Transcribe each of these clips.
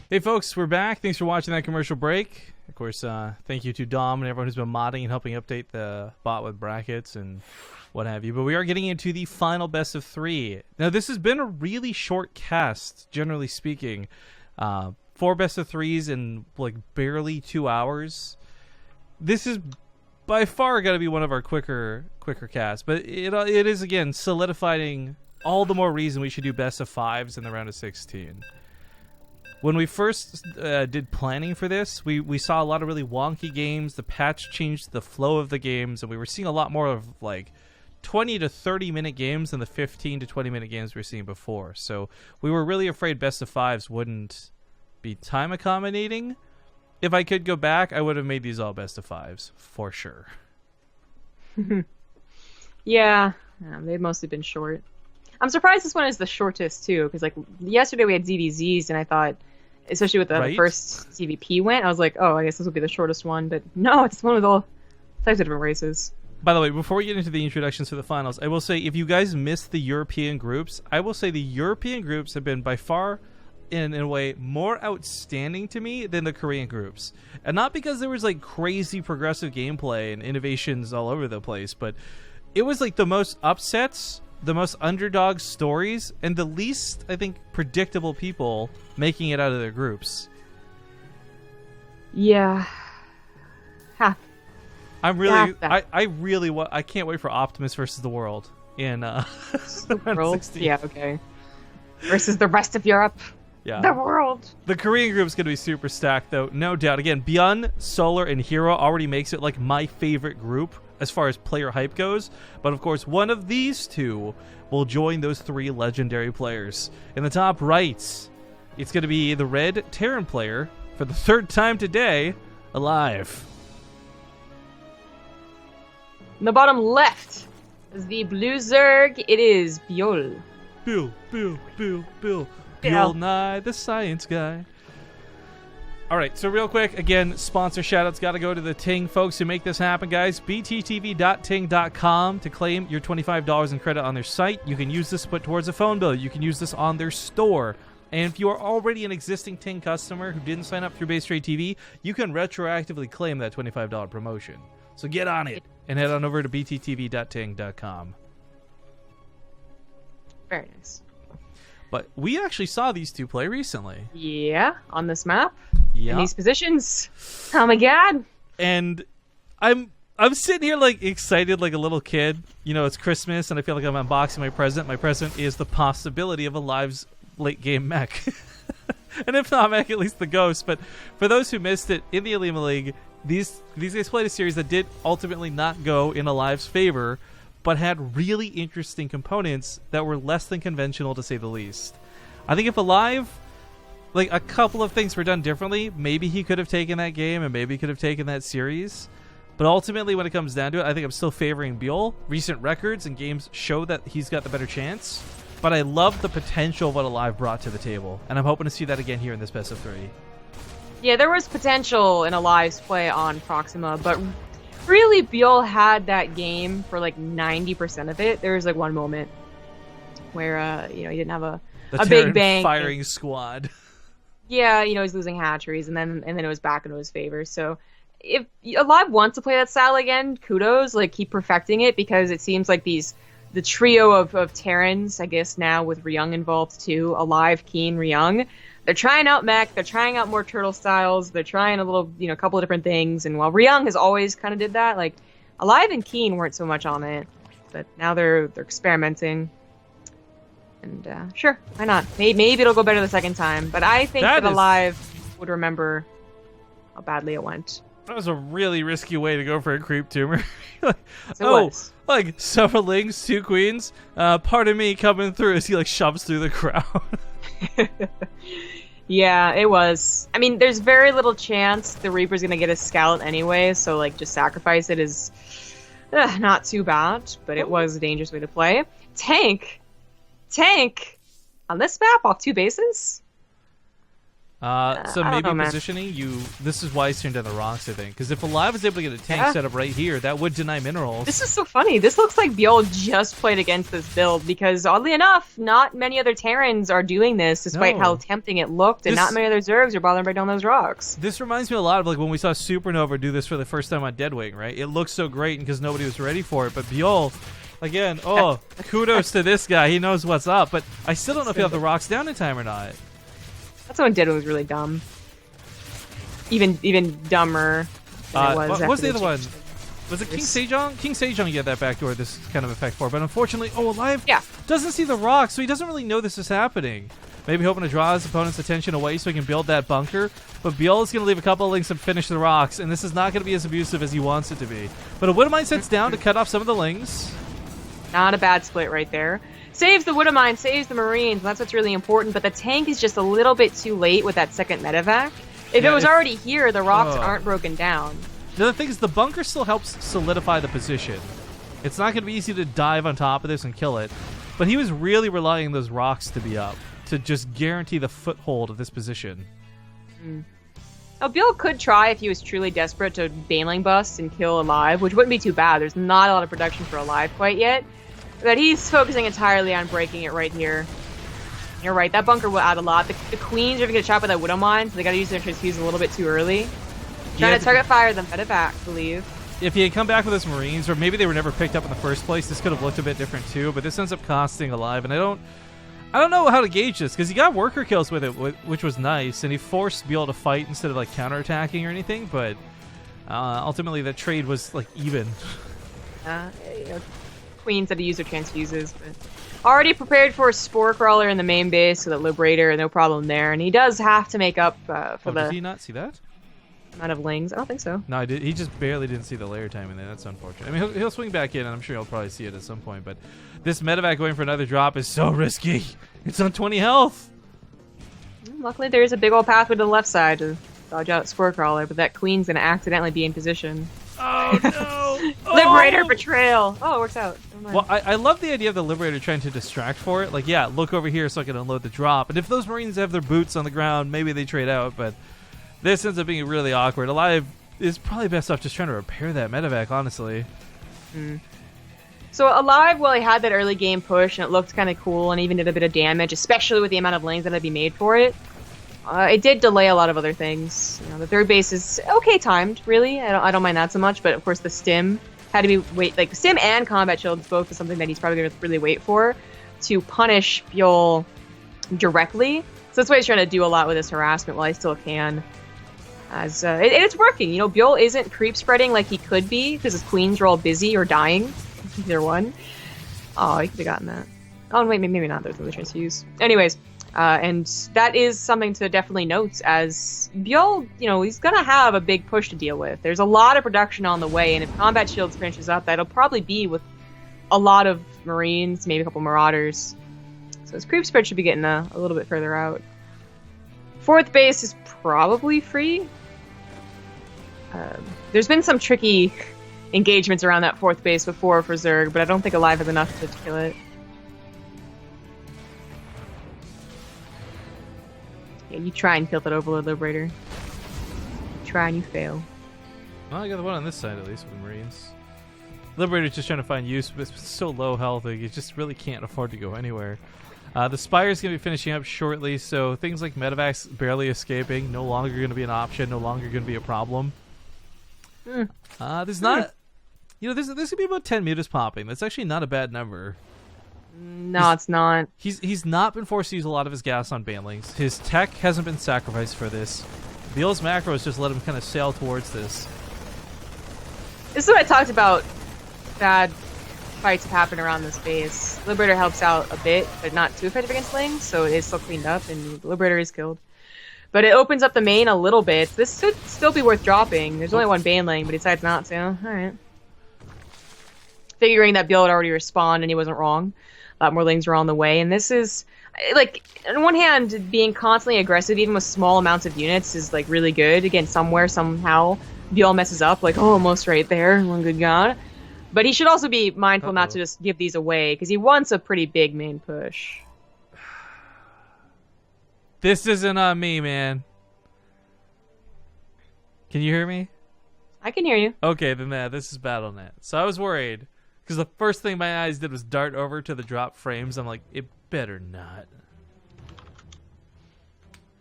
Hey folks, we're back. Thanks for watching that commercial break. Of course, thank you to Dom and everyone who's been modding and helping update the bot with brackets and what have you. But we are getting into the final best of 3. Now, this has been a really short cast, generally speaking. 4 best of 3s in like barely 2 hours. This is by far going to be one of our quicker casts. But it is, again, solidifying all the more reason we should do best of 5s in the round of 16. When we first did planning for this, we saw a lot of really wonky games. The patch changed the flow of the games, and we were seeing a lot more of like 20 to 30 minute games than the 15 to 20 minute games we were seeing before. So we were really afraid best of 5s wouldn't be time accommodating. If I could go back, I would have made these all best of 5s for sure. Yeah, they've mostly been short. I'm surprised this one is the shortest too, because like yesterday we had TvZs, and I thought, especially with the first CVP went, I was like, oh, I guess this will be the shortest one. But no, it's one with all types of different races. By the way, before we get into the introductions for the finals, I will say if you guys missed the European groups, I will say the European groups have been by far, in a way, more outstanding to me than the Korean groups. And not because there was like crazy progressive gameplay and innovations all over the place, but it was like the most upsets, the most underdog stories, and the least, I think, predictable people making it out of their groups. Yeah. Ha. I'm really, I really want, I can't wait for Optimus versus the world in the world. 16. Yeah, okay. Versus the rest of Europe. Yeah. The world. The Korean group's gonna be super stacked, though, no doubt. Again, ByuL, Solar, and Hero already makes it like my favorite group as far as player hype goes, but of course one of these two will join those 3 legendary players. In the top right, it's going to be the red Terran player for the 3rd time today, aLive. In the bottom left is the blue Zerg. It is ByuL. ByuL Nye, the science guy. Alright, so real quick, again, sponsor shoutouts got to go to the TING folks who make this happen, guys. bttv.ting.com to claim your $25 in credit on their site. You can use this to put towards a phone bill. You can use this on their store. And if you are already an existing TING customer who didn't sign up through BaseTradeTV, you can retroactively claim that $25 promotion. So get on it and head on over to bttv.ting.com. Very nice. But we actually saw these two play recently. Yeah, on this map. Yeah. In these positions. Oh my god. And I'm sitting here like excited like a little kid. You know, it's Christmas and I feel like I'm unboxing my present. My present is the possibility of aLive's late game mech. And if not mech, at least the ghost. But for those who missed it, in the Alima League, these guys played a series that did ultimately not go in aLive's favor, but had really interesting components that were less than conventional, to say the least. I think if aLive, like, a couple of things were done differently, maybe he could have taken that game and maybe he could have taken that series. But ultimately, when it comes down to it, I think I'm still favoring ByuL. Recent records and games show that he's got the better chance. But I love the potential of what aLive brought to the table. And I'm hoping to see that again here in this best of 3. Yeah, there was potential in aLive's play on Proxima, but really, ByuL had that game for like 90% of it. There was like one moment where, he didn't have a big bang firing squad. Yeah, he's losing hatcheries, and then it was back into his favor. So, if aLive wants to play that style again, kudos. Like, keep perfecting it, because it seems like the trio of Terrans, I guess now with Ryung involved too, aLive, Keen, Ryung. They're trying out mech, they're trying out more turtle styles, they're trying a couple of different things, and while Ryung has always kind of did that, like, aLive and Keen weren't so much on it, but now they're experimenting, and sure, why not? Maybe it'll go better the second time, but I think that aLive would remember how badly it went. That was a really risky way to go for a creep tumor. Like, several lings, 2 queens, pardon me coming through as he like shoves through the crowd. Yeah, it was. I mean, there's very little chance the Reaper's gonna get a scout anyway, so like just sacrifice it is not too bad, but it was a dangerous way to play. Tank on this map off 2 bases. So I don't maybe know, man. positioning you. This is why he's turned down the rocks, I think. Because if aLive is able to get a tank Yeah. set up right here, that would deny minerals. This is so funny. This looks like ByuL just played against this build because, oddly enough, not many other Terrans are doing this, despite No. how tempting it looked, and This- not many other Zergs are bothering to break down those rocks. This reminds me a lot of like when we saw Supernova do this for the first time on Deadwing, right? It looked so great because nobody was ready for it. But ByuL, again, kudos to this guy. He knows what's up. But I still don't know if he'll have the rocks down in time or not. That's when Dead was really dumb. Even dumber than it was. What after was the they other one? changed it. Was it King Sejong? King Sejong, you had that backdoor this kind of effect for. But unfortunately, aLive Yeah. doesn't see the rocks, so he doesn't really know this is happening. Maybe hoping to draw his opponent's attention away so he can build that bunker. But ByuL is going to leave a couple of links and finish the rocks, and this is not going to be as abusive as he wants it to be. But a Widowmine sets down to cut off some of the lings. Not a bad split right there. Saves the Widowmine, saves the Marines, and that's what's really important, but the tank is just a little bit too late with that second medevac. If Yeah, it was already here, the rocks Oh. aren't broken down. The other thing is the bunker still helps solidify the position. It's not going to be easy to dive on top of this and kill it. But he was really relying on those rocks to be up, to just guarantee the foothold of this position. Now, ByuL could try if he was truly desperate to Baneling bust and kill aLive, which wouldn't be too bad. There's not a lot of production for aLive quite yet. But he's focusing entirely on breaking it right here. You're right, that bunker will add a lot. The Queens are going to get shot by that Widowmine, so they got to use their transfuse a little bit too early. Trying Yeah, to target fire them medevac, I believe. If he had come back with his Marines, or maybe they were never picked up in the first place, this could have looked a bit different too. But this ends up costing aLive, and I don't know how to gauge this because he got worker kills with it, which was nice, and he forced ByuL to fight instead of like counterattacking or anything. But ultimately, that trade was like even. You know, Queens had to use their transfuses, but already prepared for a Spore Crawler in the main base, so that Liberator, no problem there. And he does have to make up for Did the he not see that? amount of lings. I don't think so. No, I did. He just barely didn't see the layer time in there. That's unfortunate. I mean, he'll swing back in, and I'm sure he'll probably see it at some point. But this medevac going for another drop is so risky. It's on 20 health. Luckily, there is a big old pathway to the left side to dodge out Spore Crawler, but that Queen's gonna accidentally be in position. Oh no! Liberator Oh! betrayal. Oh, it works out. Never mind. Well, I love the idea of the Liberator trying to distract for it. Like, yeah, look over here so I can unload the drop. And if those Marines have their boots on the ground, maybe they trade out. But this ends up being really awkward. aLive is probably best off just trying to repair that medevac, honestly. So aLive, well, he had that early game push, and it looked kind of cool, and even did a bit of damage, especially with the amount of lanes that had to be made for it. It did delay a lot of other things. You know, the third base is okay timed, really. I don't mind that so much, but of course the stim had to be like stim and combat shields both is something that he's probably going to really wait for to punish ByuL directly. So that's why he's trying to do a lot with his harassment while he still can. As and it's working. You know, ByuL isn't creep spreading like he could be because his queens are all busy or dying. Either one. Oh, he could have gotten that. Oh, wait, maybe not. There's another transfuse. Anyways, and that is something to definitely note as ByuL, you know, he's going to have a big push to deal with. There's a lot of production on the way, and if Combat Shields finishes up, that'll probably be with a lot of Marines, maybe a couple Marauders. So his creep spread should be getting a little bit further out. Fourth base is probably free. There's been some tricky engagements around that fourth base before for Zerg, but I don't think aLive is enough to kill it. Yeah, you try and kill that Overlord Liberator. You try and you fail. Well, I got the one on this side at least with the Marines. Liberator's just trying to find use, but it's so low health, like, you just really can't afford to go anywhere. The Spire's going to be finishing up shortly, so things like medevacs barely escaping, no longer going to be an option, no longer going to be a problem. There's not... You know, there's going to be about 10 mutas popping. That's actually not a bad number. No, it's not. He's not been forced to use a lot of his gas on banelings. His tech hasn't been sacrificed for this. ByuL's macros just let him kind of sail towards this. This is what I talked about. Bad fights have happened around this base. Liberator helps out a bit, but not too effective against Lings, so it is still cleaned up, and the Liberator is killed. But it opens up the main a little bit. This should still be worth dropping. There's only one Baneling, but he decides not to. Alright. Figuring that ByuL had already respawned and he wasn't wrong. A lot more Lings were on the way, and this is... Like, on one hand, being constantly aggressive, even with small amounts of units, is, like, really good. Again, somewhere, somehow, ByuL messes up, like, oh, almost right there, one good god. But he should also be mindful not to just give these away, because he wants a pretty big main push. This isn't on me, man. Can you hear me? I can hear you. Okay, then this is BattleNet. So I was worried because the first thing my eyes did was dart over to the drop frames. I'm like, it better not.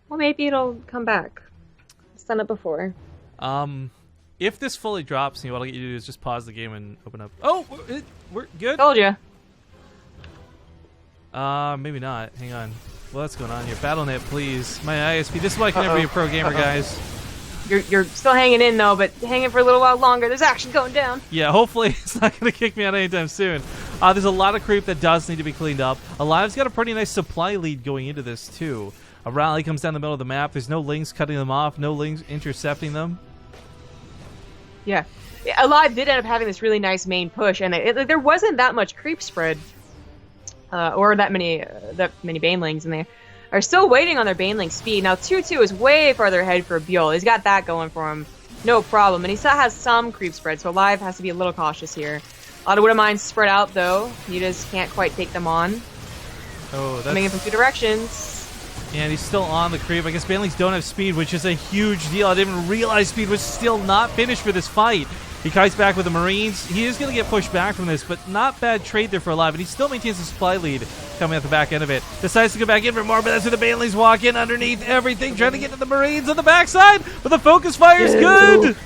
Well, maybe it'll come back. I've done it before. If this fully drops, what I'll get you to do is just pause the game and open up. Oh, we're good. Told you. Maybe not. Hang on. What's going on here? BattleNet, please. My ISP. This is why I can never be a pro gamer, guys. You're still hanging in though, but hanging for a little while longer. There's action going down. Yeah, hopefully it's not going to kick me out anytime soon. There's a lot of creep that does need to be cleaned up. aLive's got a pretty nice supply lead going into this too. A rally comes down the middle of the map. There's no links cutting them off, no links intercepting them. Yeah. aLive did end up having this really nice main push, and there wasn't that much creep spread, or that many banelings, and they are still waiting on their baneling speed. Now 2-2 is way farther ahead for ByuL. He's got that going for him, no problem, and he still has some creep spread, so aLive has to be a little cautious here. A lot of Widow Mines spread out though. Mutas can't quite take them on. Oh, that's... Coming in from two directions. And he's still on the creep. I guess banelings don't have speed, which is a huge deal. I didn't even realize speed was still not finished for this fight. He kites back with the Marines. He is going to get pushed back from this, but not bad trade there for aLive, and he still maintains the supply lead coming at the back end of it. Decides to go back in for more, but that's where the banelings walk in underneath everything, trying to get to the Marines on the backside, but the focus fire is good!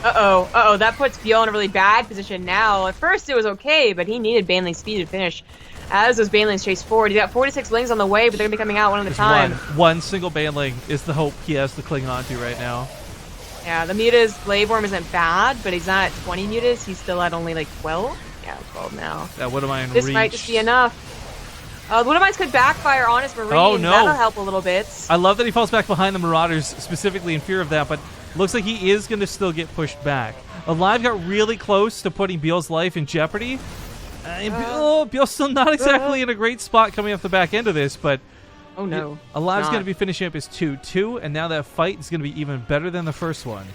Uh-oh, that puts ByuL in a really bad position now. At first it was okay, but he needed baneling speed to finish. As those banelings chase forward, he's got 46 lings on the way, but they're going to be coming out one at a time. One single baneling is the hope he has to cling on to right now. Yeah, the Muta's Blade Worm isn't bad, but he's not at 20 Mutas. He's still at only like 12. Yeah, 12 now. That Widow Mine This might just be enough. The Widow Mines could backfire on his Marines. Oh, no. That'll help a little bit. I love that he falls back behind the Marauders, specifically in fear of that, but looks like he is going to still get pushed back. aLive got really close to putting ByuL's life in jeopardy. ByuL's still not exactly in a great spot coming off the back end of this, but oh no, aLive's going to be finishing up his 2-2, and now that fight is going to be even better than the first one.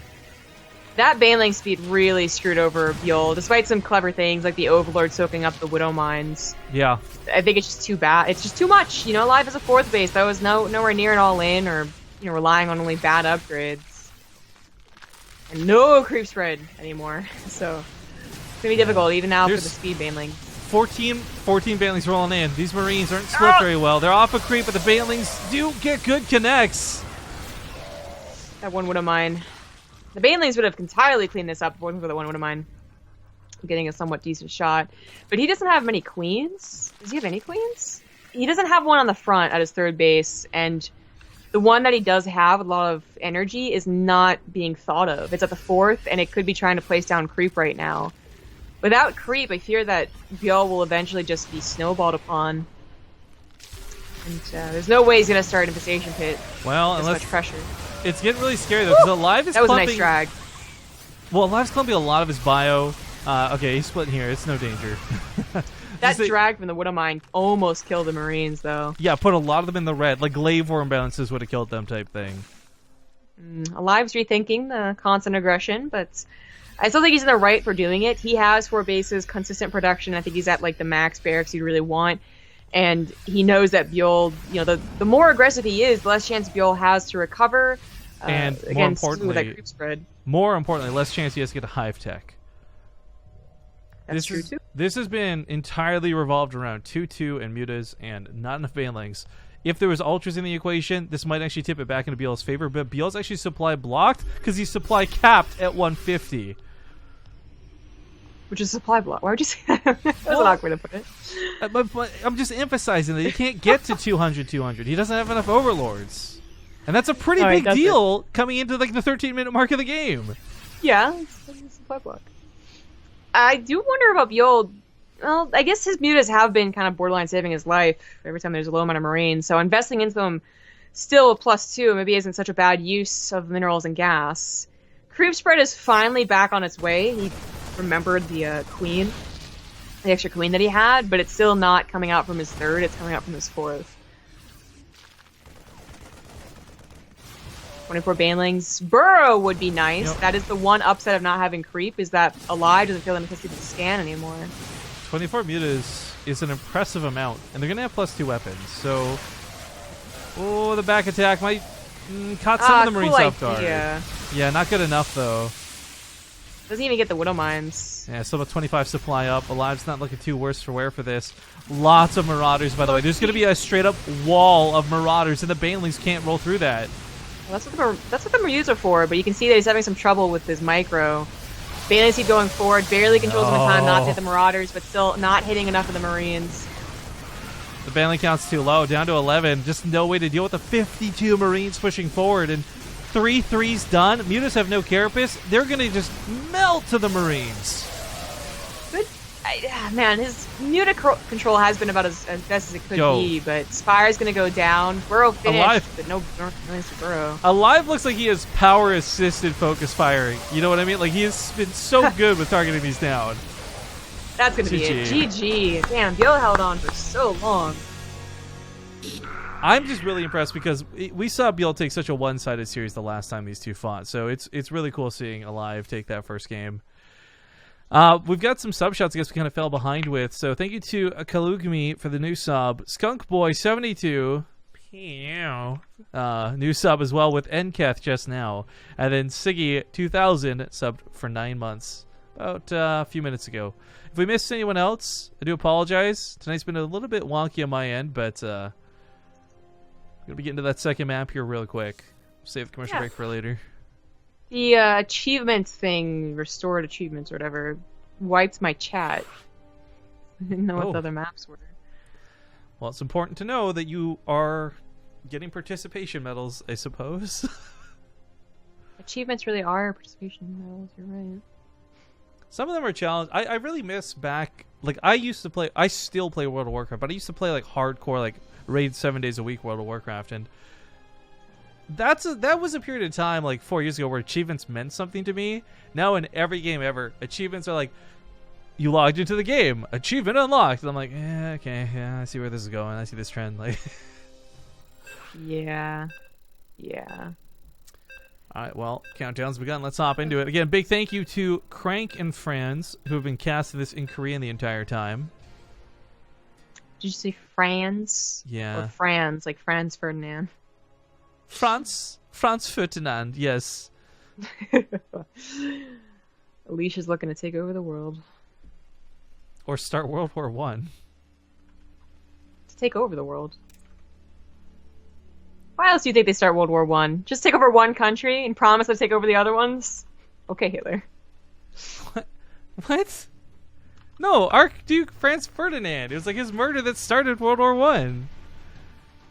That baneling speed really screwed over ByuL, despite some clever things like the Overlord soaking up the Widow Mines. Yeah. I think it's just too bad. It's just too much. You know, aLive is a fourth base. That was nowhere near an all-in or, relying on only bad upgrades. And no creep spread anymore. So it's going to be difficult, even now for the speed baneling. 14 banelings rolling in. These Marines aren't split very well. They're off a creep, but the banelings do get good connects. That one Widow Mine. The banelings would have entirely cleaned this up if it wasn't for the one Widow Mine. Getting a somewhat decent shot. But he doesn't have many queens. Does he have any queens? He doesn't have one on the front at his third base, and the one that he does have with a lot of energy is not being thought of. It's at the fourth, and it could be trying to place down creep right now. Without creep, I fear that ByuL will eventually just be snowballed upon. And there's no way he's going to start an infestation pit. Well, unless much pressure. It's getting really scary, though, because aLive is That was clumping, a nice drag. Well, aLive's clumping a lot of his bio. Okay, he's splitting here. It's no danger. That drag from the Widow Mine almost killed the Marines, though. Yeah, put a lot of them in the red. Like, glaive worm balances would have killed them type thing. aLive's rethinking the constant aggression, but I still think he's in the right for doing it. He has 4 bases, consistent production. I think he's at, like, the max barracks you really want. And he knows that ByuL, the more aggressive he is, the less chance ByuL has to recover. And more importantly, that creep spread. More importantly, less chance he has to get a hive tech. That's true too. This has been entirely revolved around 2-2 and Mutas and not enough banelings. If there was ultras in the equation, this might actually tip it back into ByuL's favor, but ByuL's actually supply blocked because he's supply capped at 150. Which is supply block. Why would you say that? That's an awkward way to put it. But I'm just emphasizing that he can't get to 200. He doesn't have enough overlords. And that's a pretty big deal coming into like the 13-minute mark of the game. Yeah, it's supply block. I do wonder about ByuL. Well, I guess his mutas have been kind of borderline saving his life every time there's a low amount of Marines, so investing into them still a +2 maybe isn't such a bad use of minerals and gas. Creep spread is finally back on its way. He remembered the queen, the extra queen that he had, but it's still not coming out from his third, it's coming out from his fourth. 24 banelings. Burrow would be nice. Yep. That is the one upset of not having creep, is that aLive doesn't feel the necessity to scan anymore. 24 mutas is an impressive amount, and they're going to have +2 weapons, so Oh, the back attack might caught some of the Marines cool off guard. idea. Yeah, not good enough though. Doesn't even get the Widow Mines. Yeah, still about 25 supply up. aLive's not looking too worse for wear for this. Lots of Marauders, by the way. There's going to be a straight-up wall of Marauders, and the Banelings can't roll through that. Well, that's what the Marines are for, but you can see that he's having some trouble with his micro. Banelings keep going forward, barely controls him in time not to hit the Marauders, but still not hitting enough of the Marines. The Baneling count's too low, down to 11. Just no way to deal with the 52 Marines pushing forward, and 3 threes done. Mutas have no carapace. They're going to just melt to the Marines. Good. Man, his Muta control has been about as best as it could be, but Spire's going to go down. Burrow finished, aLive. but no noise to Burrow. aLive looks like he has power-assisted focus firing. You know what I mean? Like, he has been so good with targeting these down. That's going to be it. GG. Damn, ByuL held on for so long. I'm just really impressed because we saw ByuL take such a one-sided series the last time these two fought, so it's really cool seeing aLive take that first game. We've got some sub shots I guess we kind of fell behind with, so thank you to Kalugmi for the new sub. Skunkboy72, new sub as well with Enketh just now, and then Siggy2000 subbed for 9 months about a few minutes ago. If we missed anyone else, I do apologize. Tonight's been a little bit wonky on my end, but I'm going to be getting to that second map here real quick. Save the commercial break for later. The achievements thing, restored achievements or whatever, wiped my chat. I didn't know what the other maps were. Well, it's important to know that you are getting participation medals, I suppose. Achievements really are participation medals, you're right. Some of them are challenged. I really miss back, like I still play World of Warcraft, but I used to play like hardcore, like raid 7 days a week World of Warcraft, and that was a period of time like 4 years ago where achievements meant something to me. Now in every game ever, achievements are like, you logged into the game, achievement unlocked, and I'm like, okay, yeah, I see where this is going, I see this trend, like. Yeah. Alright, well, countdown's begun. Let's hop into it. Again, big thank you to Crank and Franz, who have been casting this in Korean the entire time. Did you say Franz? Yeah. Or Franz, like Franz Ferdinand? Franz Ferdinand, yes. Alicia's looking to take over the world. Or start World War One. To take over the world. Why else do you think they start World War One? Just take over one country and promise to take over the other ones? Okay, Hitler. What? No, Archduke Franz Ferdinand. It was like his murder that started World War One.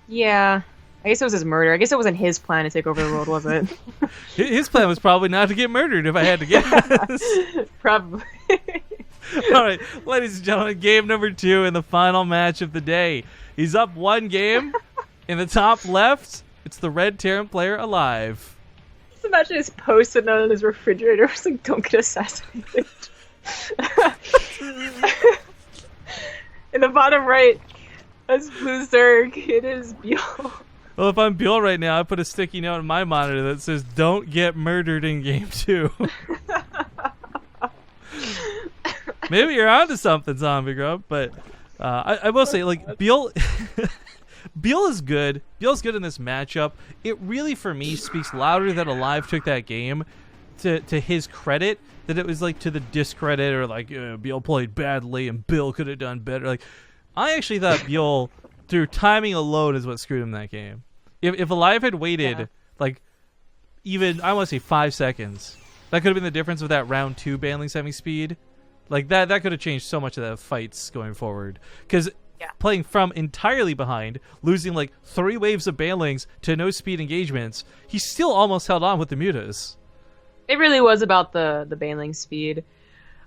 Yeah. I guess it was his murder. I guess it wasn't his plan to take over the world, was it? His plan was probably not to get murdered, if I had to guess. Probably. All right, ladies and gentlemen, game number 2 in the final match of the day. He's up 1 game. In the top left, it's the Red Terran player aLive. Just imagine his post-it note on his refrigerator. It's like, don't get assassinated. In the bottom right, that's Blue Zerg. It is ByuL. Well, if I'm ByuL right now, I put a sticky note on my monitor that says, don't get murdered in game 2. Maybe you're onto something, Zombie Grub, but I will say, like, ByuL... ByuL is good. ByuL's good in this matchup. It really, for me, speaks louder that aLive took that game to his credit, that it was, like, to the discredit, or, like, ByuL played badly and Bill could have done better. Like, I actually thought ByuL, through timing alone, is what screwed him that game. If aLive had waited, like, even, I want to say 5 seconds, that could have been the difference with that round 2 Banlings having speed. Like, that could have changed so much of the fights going forward. Because playing from entirely behind, losing like 3 waves of Banlings to no speed engagements, he still almost held on with the Mutas. It really was about the Baneling speed.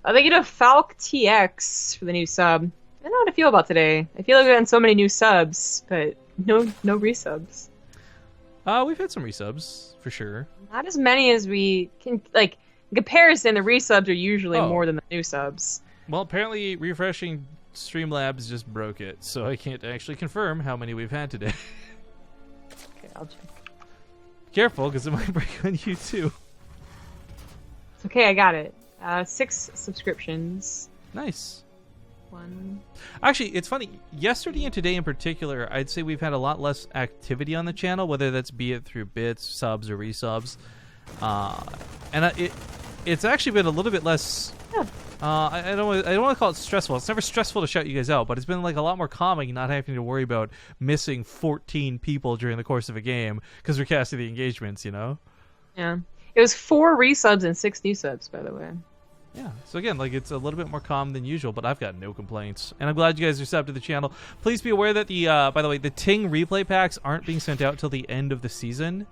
They get a Falk TX for the new sub. I don't know how to feel about today. I feel like we've gotten so many new subs, but no resubs. We've had some resubs, for sure. Not as many as we can, like, in comparison, the resubs are usually more than the new subs. Well, apparently refreshing Streamlabs just broke it, so I can't actually confirm how many we've had today. Okay, I'll check. Careful, because it might break on you too. It's okay, I got it. 6 subscriptions. Nice. one. Actually, it's funny. Yesterday and today in particular, I'd say we've had a lot less activity on the channel, whether that's be it through bits, subs, or resubs. It's actually been a little bit less. Yeah. I don't want to call it stressful. It's never stressful to shout you guys out, but it's been like a lot more calming, not having to worry about missing 14 people during the course of a game because we're casting the engagements. You know. Yeah. It was 4 resubs and 6 new subs, by the way. Yeah, so again, like it's a little bit more calm than usual, but I've got no complaints. And I'm glad you guys are subbed to the channel. Please be aware that by the way, the TING replay packs aren't being sent out till the end of the season.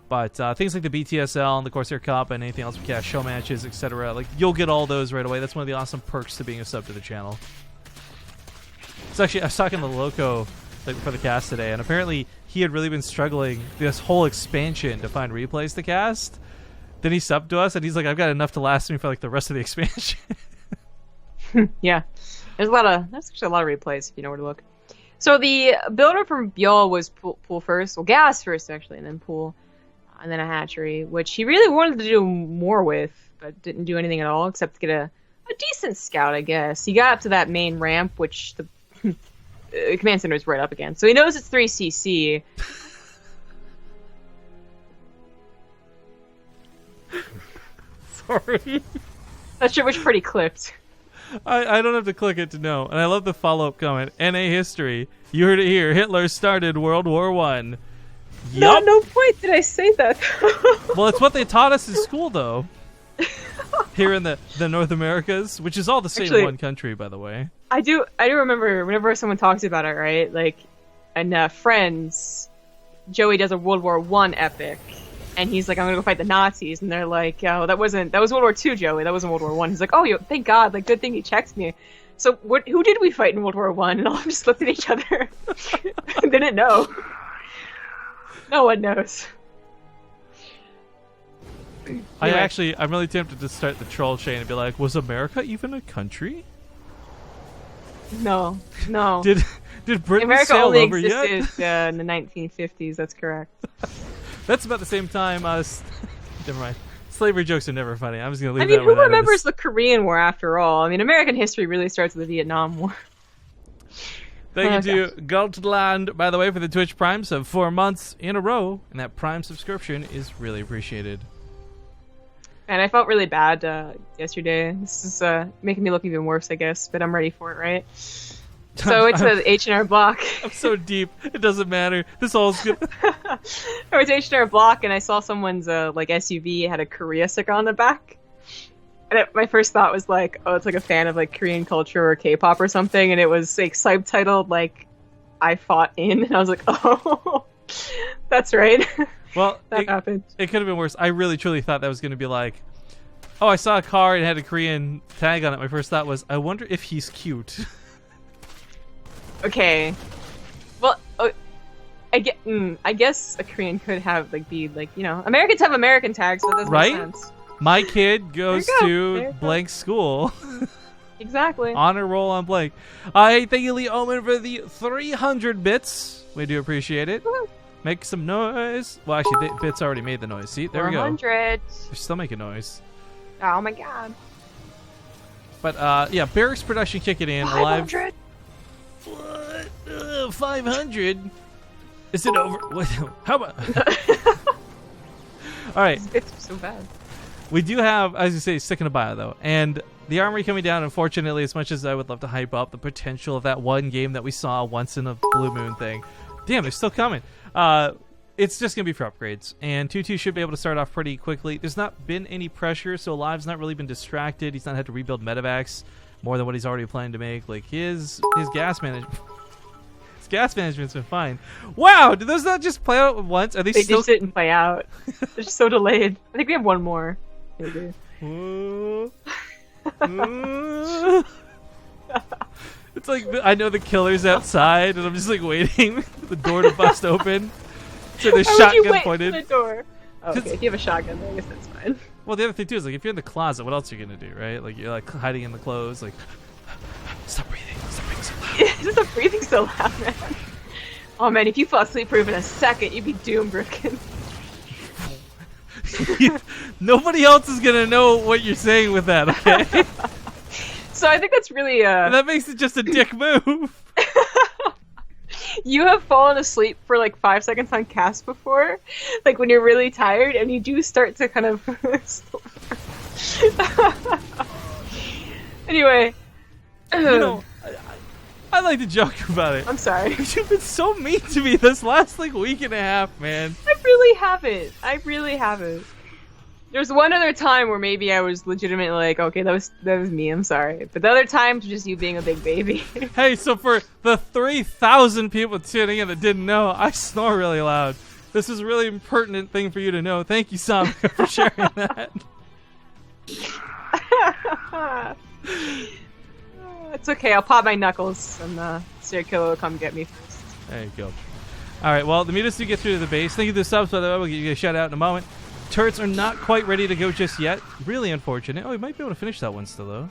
But things like the BTSL and the Corsair Cup and anything else we cast, show matches, etc., like you'll get all those right away. That's one of the awesome perks to being a sub to the channel. So actually, I was talking to Loco before the cast today, and apparently he had really been struggling this whole expansion to find replays to cast. Then he subbed to us, and he's like, "I've got enough to last me for like the rest of the expansion." Yeah, there's actually a lot of replays if you know where to look. So the builder from ByuL was pool first, well, gas first actually, and then pool, and then a hatchery, which he really wanted to do more with, but didn't do anything at all except to get a decent scout, I guess. He got up to that main ramp, which the command center is right up against, so he knows it's 3cc. Sorry. That shit was pretty clipped. I don't have to click it to know. And I love the follow-up comment. NA history. You heard it here. Hitler started World War I. Yup. No point did I say that. Well, it's what they taught us in school, though. Here in the North Americas, which is all the same one country, by the way. I do remember whenever someone talks about it, right? Like, in Friends, Joey does a World War I epic. And he's like, I'm gonna go fight the Nazis, and they're like, oh, that was World War II, Joey. That wasn't World War I. He's like, oh, thank God, like, good thing he checked me. So, who did we fight in World War I? And all of them just looked at each other, and didn't know. No one knows. Anyway. I'm really tempted to start the troll chain and be like, was America even a country? No. Did Britain America sail only over existed yet? In the 1950s. That's correct. That's about the same time never mind. Slavery jokes are never funny. I'm just going to leave I mean, that who one out of remembers this. the Korean War after all? I mean, American history really starts with the Vietnam War. Thank you to Goldland, by the way, for the Twitch Prime sub 4 months in a row. And that Prime subscription is really appreciated. And I felt really bad yesterday. This is making me look even worse, I guess. But I'm ready for it, right? So it's an H&R Block. I'm so deep. It doesn't matter. This all's good. I went to H&R Block and I saw someone's SUV had a Korea sticker on the back. And my first thought was like, oh, it's like a fan of like Korean culture or K-pop or something. And it was like subtitled like, I fought in. And I was like, oh, that's right. Well, that happened. It could have been worse. I really truly thought that was going to be like, oh, I saw a car and it had a Korean tag on it. My first thought was, I wonder if he's cute. Okay. Well, I guess a Korean could have Americans have American tags, so that doesn't make sense. My kid goes to blank school. Exactly. Honor roll on blank. Thank you, Lee Omen, for the 300 bits. We do appreciate it. Woo-hoo. Make some noise. Well, actually, bits already made the noise. See, there we go. 400. They're still making noise. Oh my god. But yeah, Barracks production kicking in. 500. What? 500? Is it over? What? How about? All right. It's so bad. We do have, as you say, stick in a bio though, and the armory coming down. Unfortunately, as much as I would love to hype up the potential of that one game that we saw once in a blue moon thing, damn, they're still coming. It's just gonna be for upgrades, and 2-2 should be able to start off pretty quickly. There's not been any pressure, so aLive's not really been distracted. He's not had to rebuild medevacs more than what he's already planning to make. Like his gas management. Gas management's been fine. Wow, did those not just play out once? Are they still? Just didn't play out. They're just so delayed. I think we have one more. Maybe. It's like I know the killer's outside, and I'm just like waiting for the door to bust open. So the shotgun pointed. For the door? Oh, okay, if you have a shotgun, then I guess that's fine. Well, the other thing too is like if you're in the closet, what else are you gonna do, right? Like you're like hiding in the clothes, like stop breathing so loud. Stop breathing so loud, man. Oh man, if you fall asleep for even a second, you'd be doomed, Brooklyn. Nobody else is gonna know what you're saying with that, okay? So I think that's really That makes it just a dick move. You have fallen asleep for like 5 seconds on cast before, like when you're really tired, and you do start to kind of. Anyway, You know, I like to joke about it. I'm sorry. You've been so mean to me this last like week and a half, man. I really haven't. I really haven't. There's one other time where maybe I was legitimately like, okay, that was me. I'm sorry, but the other times just you being a big baby. Hey, so for the 3,000 people tuning in that didn't know, I snore really loud. This is a really impertinent thing for you to know. Thank you, Samika, for sharing that. It's okay. I'll pop my knuckles, and Serial Killer will come get me first. There you go. All right, well, the mutas do get through to the base. Thank you to the subs, by the way. We'll give you a shout out in a moment. Turrets are not quite ready to go just yet. Really unfortunate. Oh, we might be able to finish that one still, though.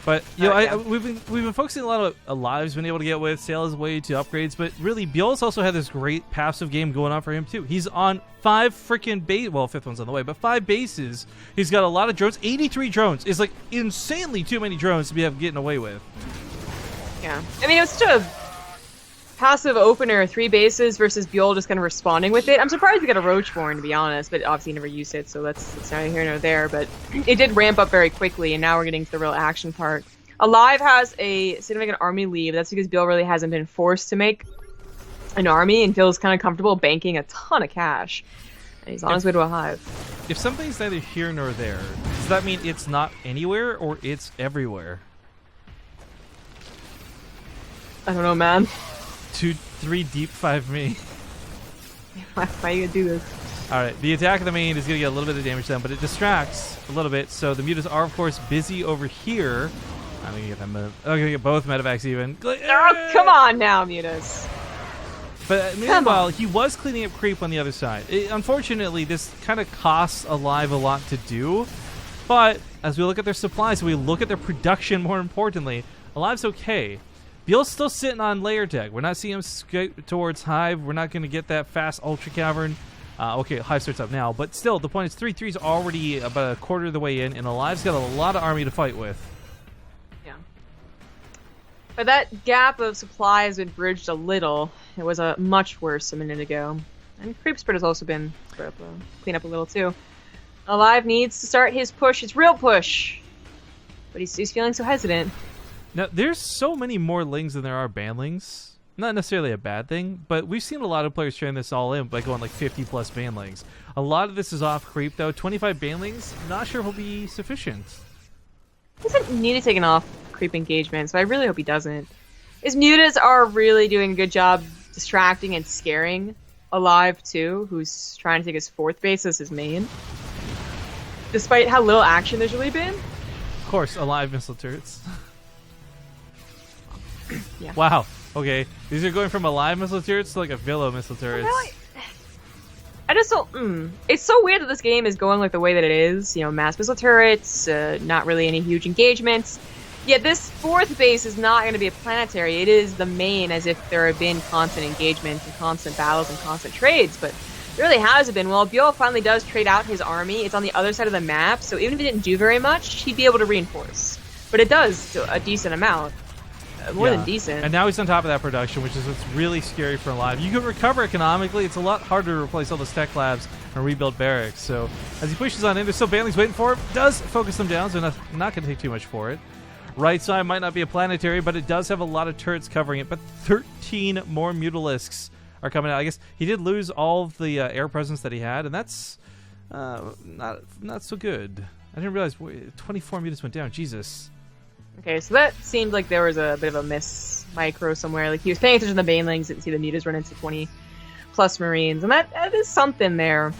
But you know, yeah. we've been focusing a lot of aLive's been able to get with Sail's way to upgrades, but really ByuL's also had this great passive game going on for him too. He's on 5 freaking base. Well, 5th one's on the way, but 5 bases. He's got a lot of drones. 83 drones is like insanely too many drones to be getting away with. Yeah, I mean it was such a passive opener, 3 bases versus ByuL just kind of responding with it. I'm surprised we got a Roachborn, to be honest, but obviously never used it, so that's neither here nor there. But it did ramp up very quickly, and now we're getting to the real action part. aLive has a significant army lead. That's because ByuL really hasn't been forced to make an army and feels kind of comfortable banking a ton of cash. And he's on his way to a hive. If something's neither here nor there, does that mean it's not anywhere or it's everywhere? I don't know, man. 2, 3 deep, 5 me. Why are you gonna do this? Alright, the attack of the main is going to get a little bit of damage done, but it distracts a little bit, so the mutas are, of course, busy over here. I'm going to get them. I'm going to get both medevacs even. Oh, come on now, mutas. But meanwhile, he was cleaning up creep on the other side. Unfortunately, this kind of costs aLive a lot to do, but as we look at their supplies, we look at their production more importantly, aLive's okay. ByuL's still sitting on layer tech. We're not seeing him skate towards Hive. We're not going to get that fast Ultra Cavern. Okay, Hive starts up now. But still, the point is 3-3's already about a quarter of the way in, and aLive's got a lot of army to fight with. Yeah. But that gap of supply has been bridged a little. It was much worse a minute ago. And creep spread has also been cleaned up a little too. aLive needs to start his push, his real push. But he's feeling so hesitant. Now, there's so many more lings than there are banlings. Not necessarily a bad thing, but we've seen a lot of players turn this all in by going like 50+ banlings. A lot of this is off creep, though. 25 banlings, not sure if will be sufficient. He doesn't need to take an off creep engagement, so I really hope he doesn't. His mutas are really doing a good job distracting and scaring aLive, too, who's trying to take his 4th base as his main. Despite how little action there's really been. Of course, aLive missile turrets. Yeah. Wow. Okay. These are going from aLive missile turrets to like a Villa missile turrets. Really? I just don't. It's so weird that this game is going like the way that it is. You know, mass missile turrets, not really any huge engagements. Yet this 4th base is not going to be a planetary. It is the main, as if there have been constant engagements and constant battles and constant trades. But there really hasn't been. Well, ByuL finally does trade out his army. It's on the other side of the map, so even if it didn't do very much, he'd be able to reinforce. But it does a decent amount. More than decent. And now he's on top of that production, which is what's really scary for aLive. You can recover economically. It's a lot harder to replace all those tech labs and rebuild barracks. So as he pushes on in, there's still banlings waiting for him. Does focus them down, so not going to take too much for it. Right side might not be a planetary, but it does have a lot of turrets covering it. But 13 more Mutalisks are coming out. I guess he did lose all of the air presence that he had, and that's not so good. I didn't realize 24 Mutas went down. Jesus. Okay, so that seemed like there was a bit of a miss micro somewhere. Like he was paying attention to the banelings, didn't see the mutas run into 20+ Marines, and that is something there.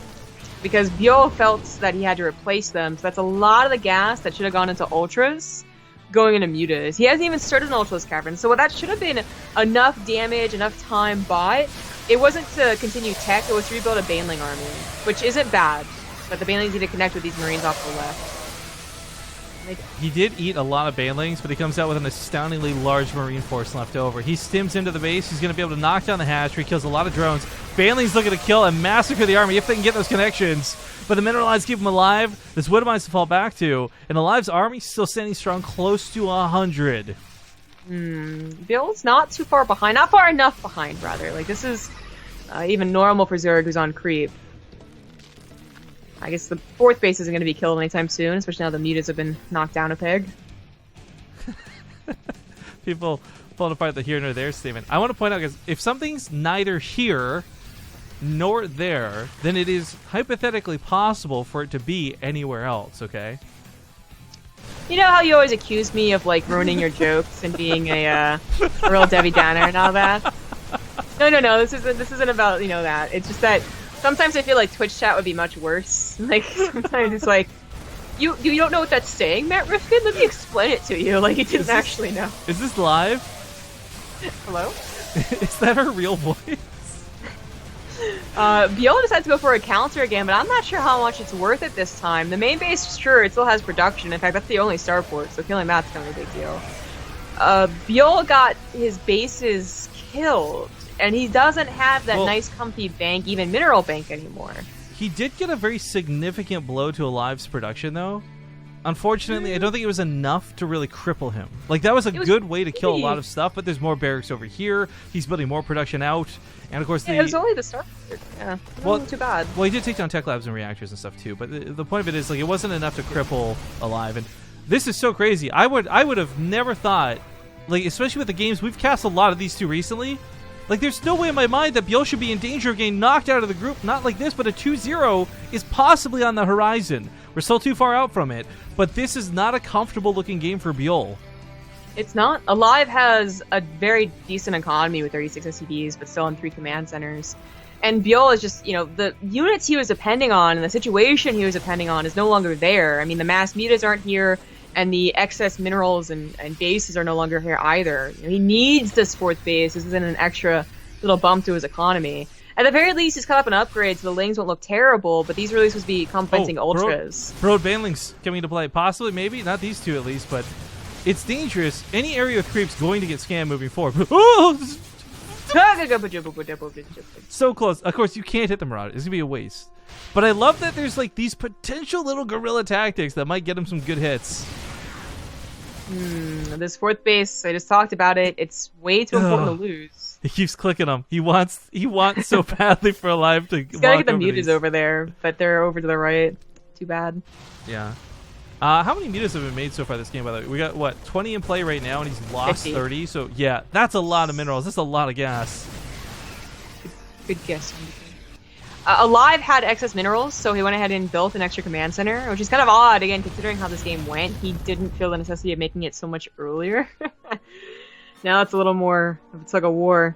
Because ByuL felt that he had to replace them, so that's a lot of the gas that should have gone into ultras going into mutas. He hasn't even started an ultras cavern, so that should have been enough damage, enough time bought. It wasn't to continue tech, it was to rebuild a baneling army, which isn't bad, but the banelings need to connect with these Marines off the left. He did eat a lot of banelings, but he comes out with an astoundingly large Marine force left over. He stims into the base. He's going to be able to knock down the hatchery, kills a lot of drones. Banling's looking to kill and massacre the army if they can get those connections. But the mineralized keep them alive. This wood mines to fall back to. And aLive's army still standing strong, close to 100. ByuL's not too far behind. Not far enough behind, rather. Like, this is even normal for Zerg, who's on creep. I guess the 4th base isn't going to be killed anytime soon, especially now the mutas have been knocked down a peg. People pulling apart the here nor there statement. I want to point out, because if something's neither here nor there, then it is hypothetically possible for it to be anywhere else, okay? You know how you always accuse me of, like, ruining your jokes and being a real Debbie Downer and all that? No, this isn't about, you know, that. It's just that sometimes I feel like Twitch chat would be much worse. Like, sometimes it's like, you don't know what that's saying, Matt Rifkin? Let me explain it to you. Like, you didn't actually know. Is this live? Hello? Is that her real voice? ByuL decided to go for a counter again, but I'm not sure how much it's worth it this time. The main base, sure, it still has production. In fact, that's the only starport, so killing that's kind of a big deal. ByuL got his bases killed, and he doesn't have that nice, comfy bank, even mineral bank anymore. He did get a very significant blow to aLive's production, though. Unfortunately, I don't think it was enough to really cripple him. Like, that was a good way to kill a lot of stuff, but there's more barracks over here. He's building more production out. And, of course, it was only the start. Yeah, wasn't too bad. Well, he did take down tech labs and reactors and stuff, too. But the point of it is, like, it wasn't enough to cripple aLive. And this is so crazy. I would have never thought, like, especially with the games, we've cast a lot of these two recently. Like, there's no way in my mind that ByuL should be in danger of getting knocked out of the group. Not like this, but a 2-0 is possibly on the horizon. We're still too far out from it, but this is not a comfortable-looking game for ByuL. It's not. aLive has a very decent economy with 36 SCVs, but still in 3 command centers. And ByuL is just, you know, the units he was depending on and the situation he was depending on is no longer there. I mean, the mass mutas aren't here, and the excess minerals and bases are no longer here either. You know, he needs this 4th base. This isn't an extra little bump to his economy. At the very least, he's caught up an upgrade, so the lings won't look terrible, but these really supposed to be complementing ultras. Road banlings coming into play. Possibly, maybe. Not these two, at least, but it's dangerous. Any area with creep's going to get scammed moving forward. So close. Of course, you can't hit the Marauder. It's going to be a waste. But I love that there's, like, these potential little guerrilla tactics that might get him some good hits. This 4th base, I just talked about it. It's way too important to lose. He keeps clicking them. He wants so badly for aLive to. He's gotta get the mutas over there, but they're over to the right. Too bad. Yeah. How many mutas have been made so far this game, by the way? We got, what, 20 in play right now, and he's lost 50. 30. So, yeah, that's a lot of minerals. That's a lot of gas. Good guess. aLive had excess minerals, so he went ahead and built an extra command center, which is kind of odd, again, considering how this game went. He didn't feel the necessity of making it so much earlier. Now it's a little more, it's like a war.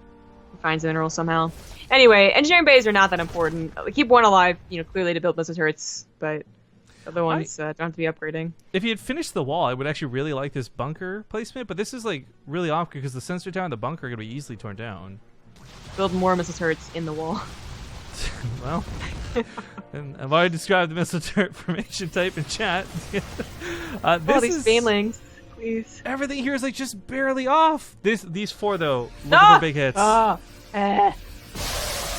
He finds the minerals somehow. Anyway, engineering bays are not that important. Keep one alive, you know, clearly to build missile turrets, but the other ones don't have to be upgrading. If he had finished the wall, I would actually really like this bunker placement, but this is, like, really awkward because the sensor tower and the bunker are going to be easily torn down. Build more missile turrets in the wall. Well, and I've already described the missile turret formation type in chat. These banelings. Please. Everything here is, like, just barely off. These 4 though, looking for big hits. Not bad.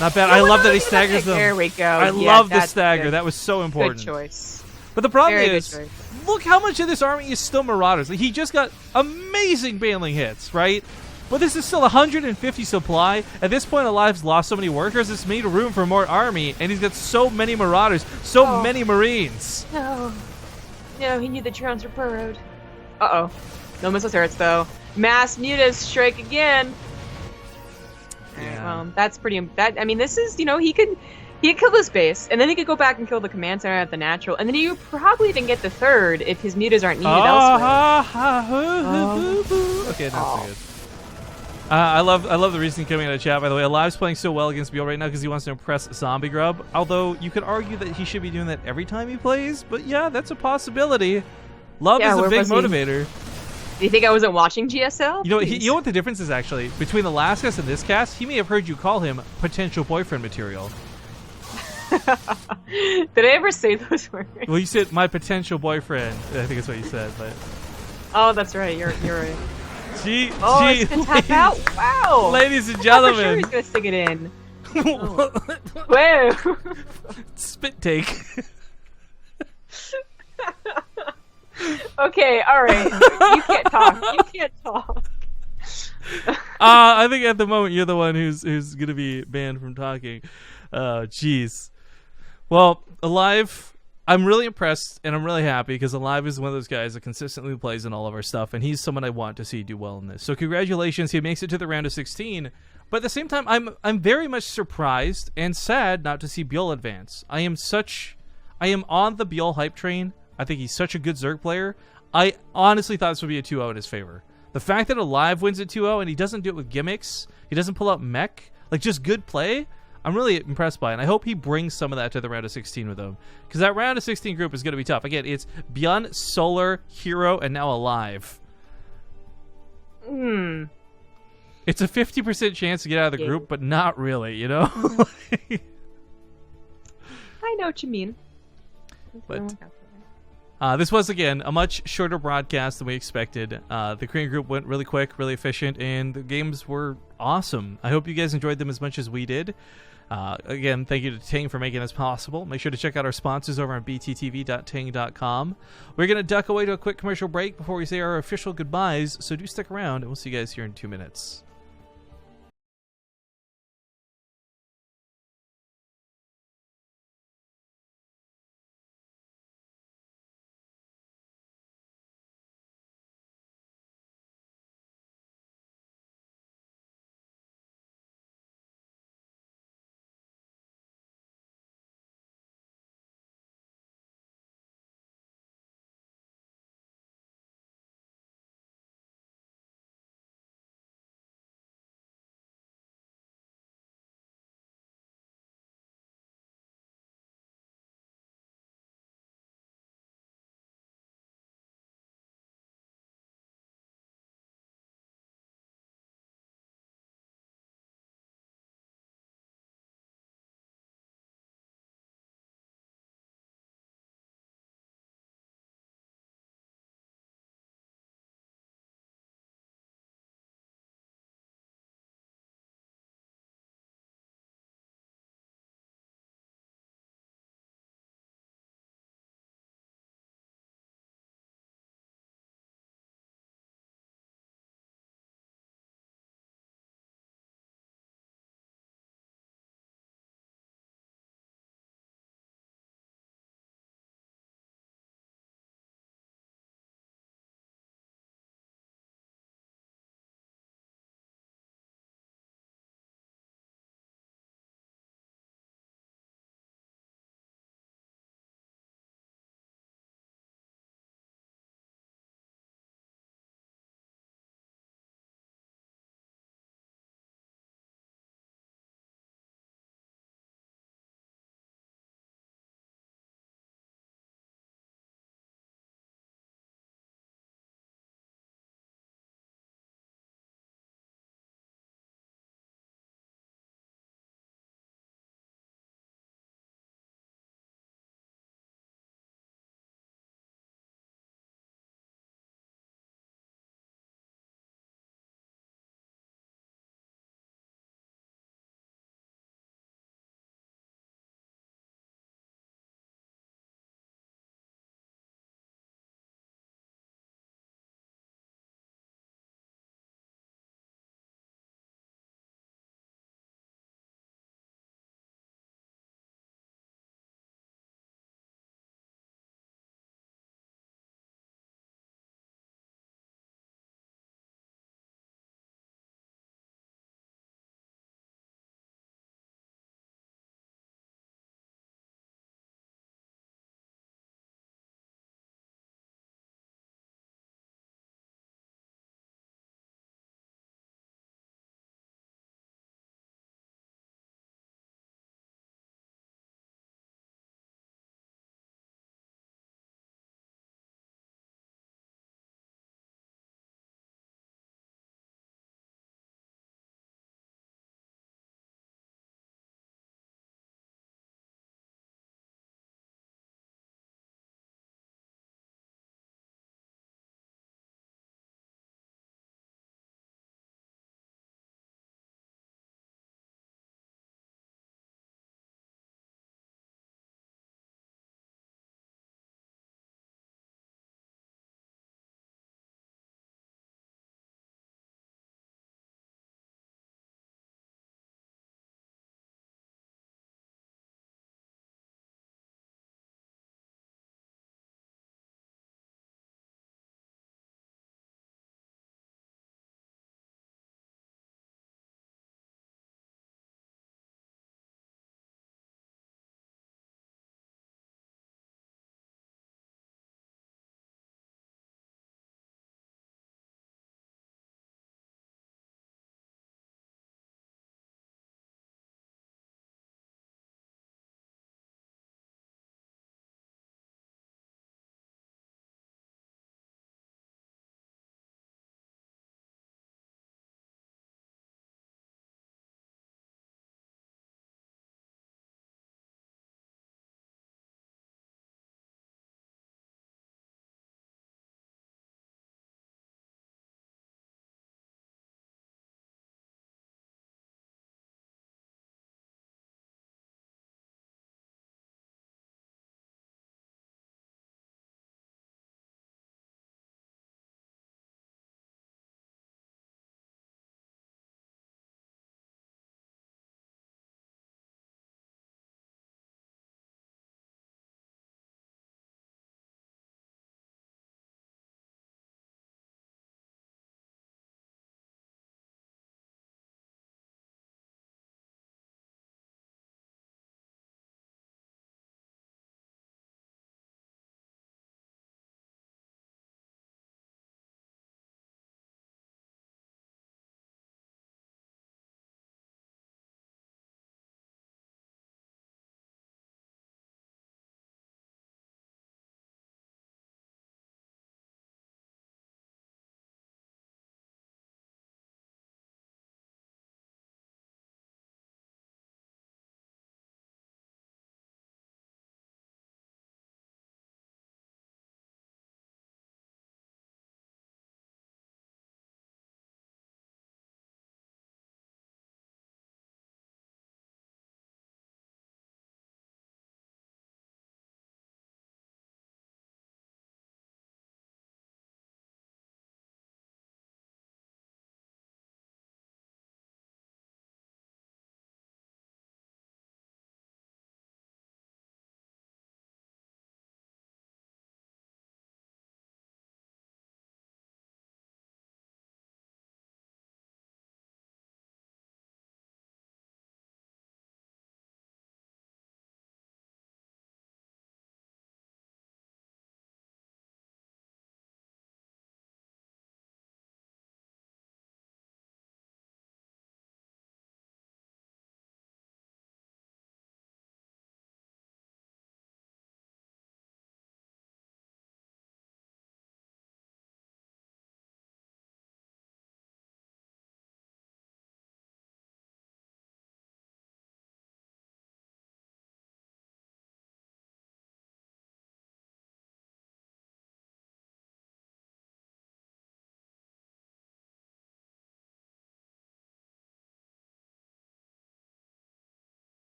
I love that he staggers them. There we go. I love the stagger. Good. That was so important. Good choice. But the problem is, look how much of this army is still Marauders. Like, he just got amazing baneling hits, right? But this is still 150 supply. At this point, aLive's lost so many workers. It's made room for more army, and he's got so many Marauders, so many Marines. No, he knew the drones were burrowed. Uh-oh. No missile turrets, though. Mass mutas strike again. Yeah. Well, that's pretty... I mean, this is, you know, he could kill this base, and then he could go back and kill the command center at the natural, and then he would probably even get the 3rd if his mutas aren't needed elsewhere. Okay, that's so good. I love the reasoning coming out of chat, by the way. aLive's playing so well against ByuL right now because he wants to impress Zombie Grub, although you could argue that he should be doing that every time he plays, but yeah, that's a possibility. Love is a big motivator. Do you think I wasn't watching GSL? You know what the difference is, actually? Between the last cast and this cast, he may have heard you call him potential boyfriend material. Did I ever say those words? Well, you said my potential boyfriend. I think that's what you said, but... Oh, that's right. You're right. It's gonna tap out? Wow! Ladies and gentlemen. I'm sure he's going to stick it in. Whoa. Spit take. Okay, all right. You can't talk. You can't talk. I think at the moment you're the one who's gonna be banned from talking. Jeez. Well, aLive, I'm really impressed and I'm really happy because aLive is one of those guys that consistently plays in all of our stuff, and he's someone I want to see do well in this. So congratulations, he makes it to the round of 16. But at the same time, I'm very much surprised and sad not to see ByuL advance. I am on the ByuL hype train. I think he's such a good Zerg player. I honestly thought this would be a 2-0 in his favor. The fact that aLive wins at 2-0 and he doesn't do it with gimmicks, he doesn't pull out mech, like just good play, I'm really impressed by it. And I hope he brings some of that to the round of 16 with him. Because that round of 16 group is going to be tough. Again, it's ByuL, Solar, Hero, and now aLive. It's a 50% chance to get out of the group, but not really, you know? I know what you mean. But this was, again, a much shorter broadcast than we expected. The Korean group went really quick, really efficient, and the games were awesome. I hope you guys enjoyed them as much as we did. Again, thank you to TING for making this possible. Make sure to check out our sponsors over on bttv.ting.com. We're going to duck away to a quick commercial break before we say our official goodbyes, so do stick around, and we'll see you guys here in 2 minutes.